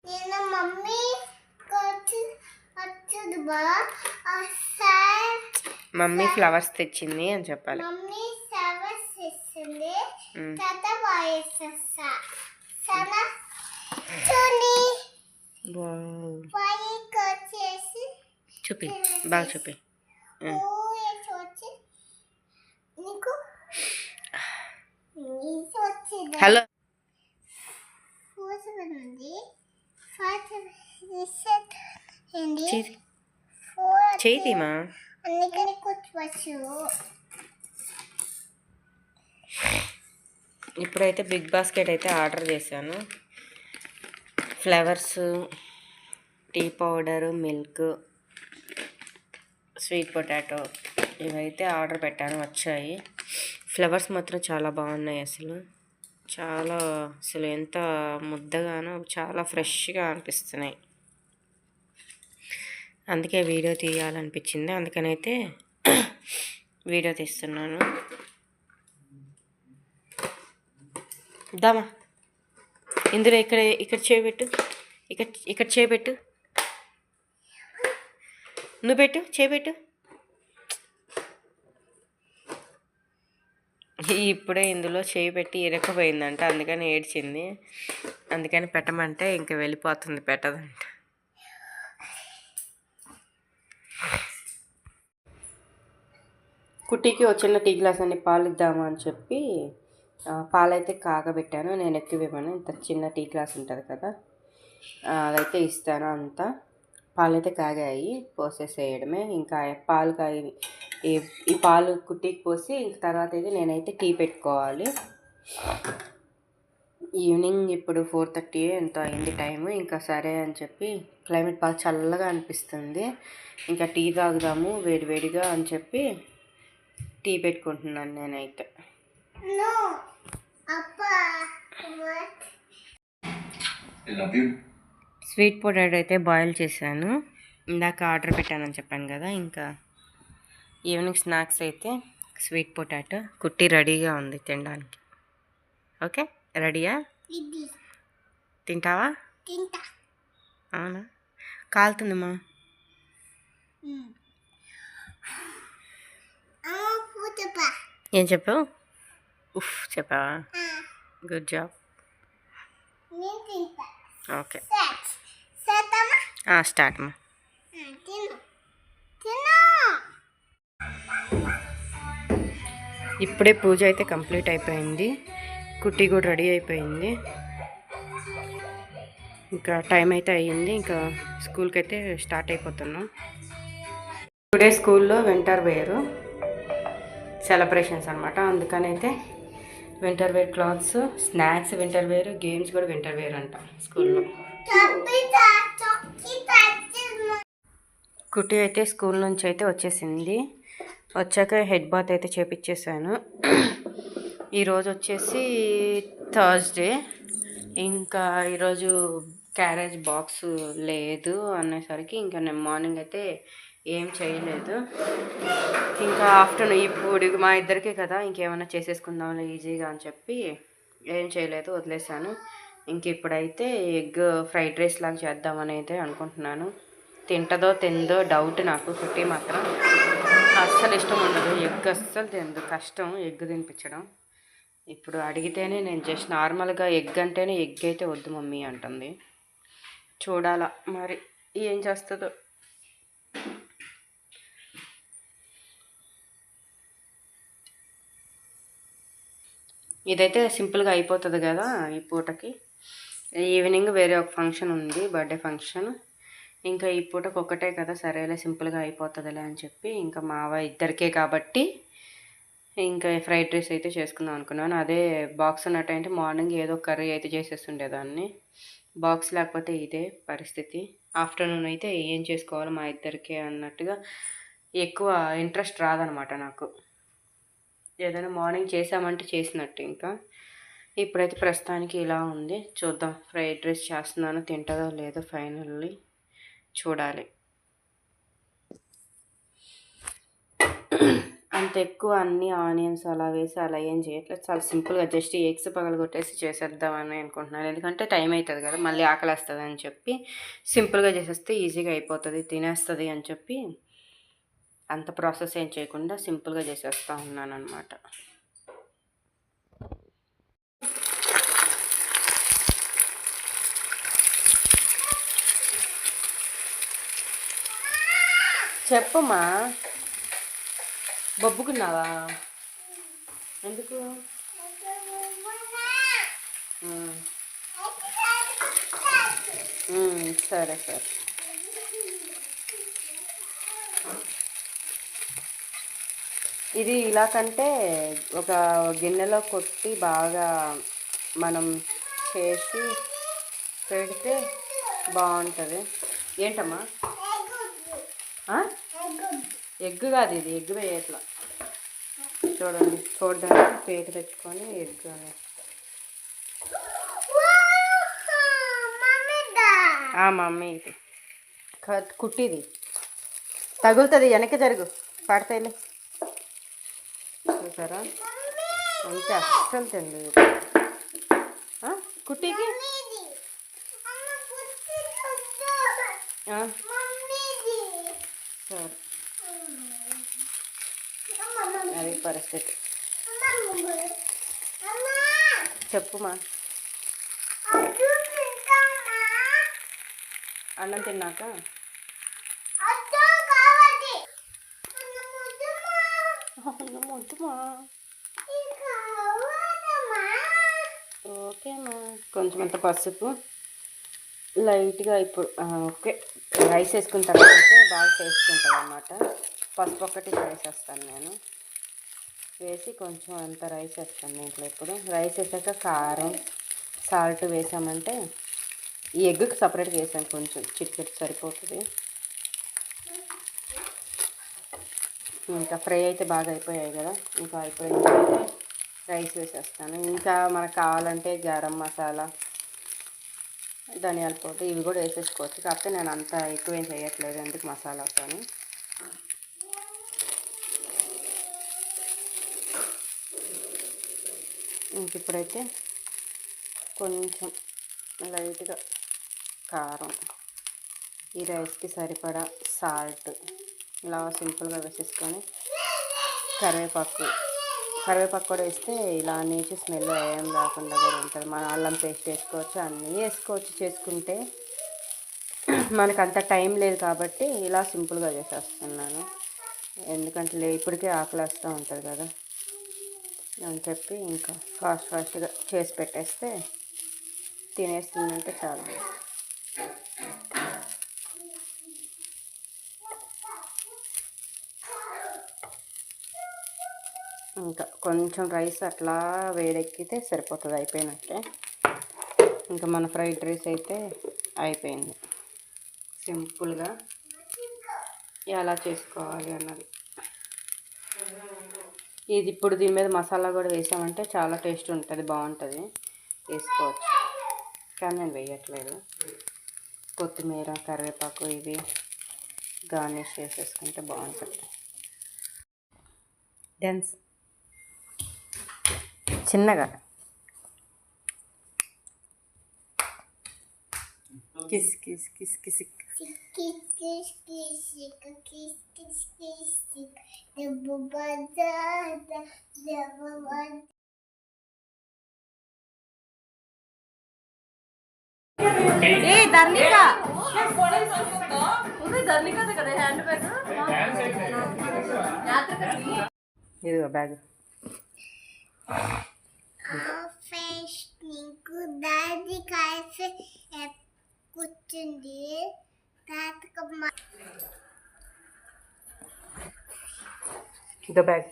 నేను mummy mummy flowers తెచ్చింది అని చెప్పాలి. మమ్మీ ఫ్లవర్స్ ఇస్తుంది తాత వాయిస్తా సనా చూని వచ్చేసి చూపి బాగా చూపి. హలో చేతిమా ఇప్పుడైతే బిగ్ బాస్కెట్ అయితే ఆర్డర్ చేశాను. Flowers, tea powder, milk, sweet potato ఇవైతే ఆర్డర్ పెట్టాను, వచ్చాయి. ఫ్లవర్స్ మాత్రం చాలా బాగున్నాయి. అసలు ఎంత ముద్దగానో చాలా ఫ్రెష్గా అనిపిస్తున్నాయి. అందుకే వీడియో తీయాలనిపించింది, అందుకనైతే వీడియో తీస్తున్నాను. దామా ఇందులో ఇక్కడ చేయబెట్టు, ఇక్కడ చేయబెట్టు, నువ్వు పెట్టు, చేయబెట్టు. ఇప్పుడే ఇందులో చేయి పెట్టి ఇరక్కపోయిందంట, అందుకని ఏడ్చింది. అందుకని పెట్టమంటే ఇంకా వెళ్ళిపోతుంది, పెట్టదంట. కుట్టికి ఒక చిన్న టీ గ్లాస్ అన్ని పాలు ఇద్దామా అని చెప్పి పాలైతే కాగబెట్టాను. నేను ఎక్కువేమని ఇంత చిన్న టీ గ్లాస్ ఉంటుంది కదా, అదైతే ఇస్తాను. అంతా పాలైతే కాగాయి, పోసేసేయడమే. ఇంకా పాలు కాగి ఈ పాలు కుట్టికి పోసి ఇంక తర్వాత అయితే నేనైతే టీ పెట్టుకోవాలి. ఈవినింగ్ ఇప్పుడు 4:30 ఎంత అయింది టైము. ఇంకా సరే అని చెప్పి క్లైమేట్ బాగా చల్లగా అనిపిస్తుంది, ఇంకా టీ తాగుదాము వేడివేడిగా అని చెప్పి టీ పెట్టుకుంటున్నాను నేనైతే. స్వీట్ పొటాటో అయితే బాయిల్ చేశాను, ఇందాక ఆర్డర్ పెట్టానని చెప్పాను కదా. ఇంకా ఈవినింగ్ స్నాక్స్ అయితే స్వీట్ పొటాటో. కుట్టి రెడీగా ఉంది తినడానికి. ఓకే, రెడీయా? తింటావా? అవునా, కాలుతుందమ్మా. ఏం చెప్పావు? ఉఫ్ చెప్పావా? Good job. ఓకే స్టార్ట్ అమ్మా. ఇప్పుడే పూజ అయితే కంప్లీట్ అయిపోయింది, కుట్టి కూడా రెడీ అయిపోయింది. ఇంకా టైం అయితే అయ్యింది, ఇంకా స్కూల్కి అయితే స్టార్ట్ అయిపోతున్నాం. టుడే స్కూల్లో వింటర్ వేర్ సెలబ్రేషన్స్ అనమాట, అందుకనైతే winter wear clothes, snacks winter wear, games కూడా వింటర్ వేర్ అంట స్కూల్లో. కుట్టి అయితే స్కూల్ నుంచి అయితే వచ్చేసింది. వచ్చాక హెడ్ బాత్ అయితే చేపించేసాను. ఈరోజు వచ్చేసి థర్స్డే, ఇంకా ఈరోజు క్యారేజ్ బాక్స్ లేదు అనేసరికి ఇంకా నేను మార్నింగ్ అయితే ఏం చేయలేదు. ఇంకా ఆఫ్టర్నూన్ ఇప్పుడు మా ఇద్దరికే కదా, ఇంకేమైనా చేసేసుకుందాంలే ఈజీగా అని చెప్పి ఏం చేయలేదు, వదిలేసాను. ఇంక ఇప్పుడైతే ఎగ్ ఫ్రైడ్ రైస్ లాగా చేద్దామని అయితే అనుకుంటున్నాను. తింటదో తిందో డౌట్ నాకు. కుట్టి మాత్రం అస్సలు ఇష్టం ఉండదు ఎగ్, అస్సలు తిందు, కష్టం ఎగ్ తినిపించడం. ఇప్పుడు అడిగితేనే నేను జస్ట్ నార్మల్గా ఎగ్ అంటేనే ఎగ్ అయితే వద్దు మమ్మీ అంటుంది. చూడాలా మరి ఏం చేస్తుందో. ఇదైతే సింపుల్గా అయిపోతుంది కదా ఈ పూటకి. ఈవినింగ్ వేరే ఒక ఫంక్షన్ ఉంది, బర్త్డే ఫంక్షన్. ఇంకా ఈ పూటకు ఒక్కటే కదా, సరేలే సింపుల్గా అయిపోతుందిలే అని చెప్పి ఇంకా ఇద్దరికే కాబట్టి ఇంకా ఫ్రైడ్ రైస్ అయితే చేసుకుందాం అనుకున్నాను. అదే బాక్స్ ఉన్నట్టయితే మార్నింగ్ ఏదో కర్రీ అయితే చేసేస్తుండేదాన్ని. బాక్స్ లేకపోతే ఇదే పరిస్థితి. ఆఫ్టర్నూన్ అయితే ఏం చేసుకోవాలి మా ఇద్దరికే అన్నట్టుగా ఎక్కువ ఇంట్రెస్ట్ రాదనమాట నాకు. ఏదైనా మార్నింగ్ చేసామంటే చేసినట్టు. ఇంకా ఇప్పుడైతే ప్రస్తుతానికి ఇలా ఉంది, చూద్దాం. ఫ్రైడ్ రైస్ చేస్తున్నాను, తింటుందో లేదో ఫైనల్లీ చూడాలి. అంత ఎక్కువ అన్ని ఆనియన్స్ అలా వేసి అలా ఏం చేయట్లేదు, చాలా సింపుల్గా జస్ట్ ఎగ్స్ పగలగొట్టేసి చేసేద్దామని అనుకుంటున్నాను. ఎందుకంటే టైం అవుతుంది కదా, మళ్ళీ ఆకలి వస్తుంది అని చెప్పి సింపుల్గా చేసేస్తే ఈజీగా అయిపోతుంది, తినేస్తుంది అని చెప్పి అంత ప్రాసెస్ ఏం చేయకుండా సింపుల్గా చేసేస్తూ ఉన్నాను అనమాట. చెప్పమ్మా, బొబ్బుకున్నావా? ఎందుకు? సరే సరే. ఇది ఇలా కంటే ఒక గిన్నెలో కొట్టి బాగా మనం చేసి పెడితే బాగుంటుంది. ఏంటమ్మా? ఎగ్ కాదు ఇది, ఎగ్ వేయట్లా. చూడండి, చూడడానికి పేట పెట్టుకొని ఎగ్ అని. మమ్మీ ఇది కుట్టిది తగులుతుంది, వెనక్కి జరుగు, పడతాయిలే. చూసారా, అంతే, అస్సలు తెలియదు కుట్టికి. సరే, అది పరిస్థితి. చెప్పుమా. అన్నం తిన్నాక వద్దుమా. ఓకేమ్మా. కొంచెం అంత పసుపు లైట్గా. ఇప్పుడు ఓకే, రైస్ వేసుకున్న తర్వాత బాగా చేసుకుంటుంది అన్నమాట. పసుపు ఒక్కటి వేసేస్తాను నేను, వేసి కొంచెం అంత రైస్ వేస్తాను దీంట్లో. ఇప్పుడు రైస్ వేసాక కారం సాల్ట్ వేసామంటే, ఈ ఎగ్కి సపరేట్గా వేసాను కొంచెం, చిటికెట్ సరిపోతుంది. ఇంకా ఫ్రై అయితే బాగా అయిపోయాయి కదా, ఇంకా అయిపోయింది. రైస్ వేసేస్తాను. ఇంకా మనకు కావాలంటే గరం మసాలా, ధనియాల పొడి ఇవి కూడా వేసేసుకోవచ్చు. కాకపోతే నేను అంత ఎక్కువ ఏం చేయట్లేదు ఎందుకు మసాలాతో. ఇంక ఇప్పుడైతే కొంచెం లైట్గా కారం, ఈ రైస్కి సరిపడా సాల్ట్ ఇలా సింపుల్గా వేసేసుకొని, కరివేపాకు కూడా వేస్తే ఇలా నీచు స్మెల్ ఏం రాకుండా కూడా ఉంటుంది. మన అల్లం పేస్ట్ వేసుకోవచ్చు, అన్నీ వేసుకోవచ్చు చేసుకుంటే. మనకు అంత టైం లేదు కాబట్టి ఇలా సింపుల్గా చేసేస్తున్నాను. ఎందుకంటే ఇప్పటికే ఆకలి వస్తూ ఉంటుంది కదా అని చెప్పి ఇంకా ఫాస్ట్గా చేసి పెట్టేస్తే తినేస్తుందంటే చాలు. ఇంకా కొంచెం రైస్ అట్లా వేడెక్కితే సరిపోతుంది, అయిపోయినట్టే. ఇంకా మన ఫ్రైడ్ రైస్ అయితే అయిపోయింది. సింపుల్గా ఎలా చేసుకోవాలి అన్నది ఇది. ఇప్పుడు దీని మీద మసాలా కూడా వేసామంటే చాలా టేస్ట్ ఉంటుంది, బాగుంటుంది, వేసుకోవచ్చు. కానీ నేను వేయట్లేదు. కొత్తిమీర కరివేపాకు ఇవి గార్నిష్ చేసేసుకుంటే బాగుంటుంది. డాన్స్ చిన్నగా కిస్ కిస్ కిస్ కిస్ ఇదిగో బ్యాగ్. నీకు దాది కాల్సి కూర్చుంది. ఇదో బ్యాగ్.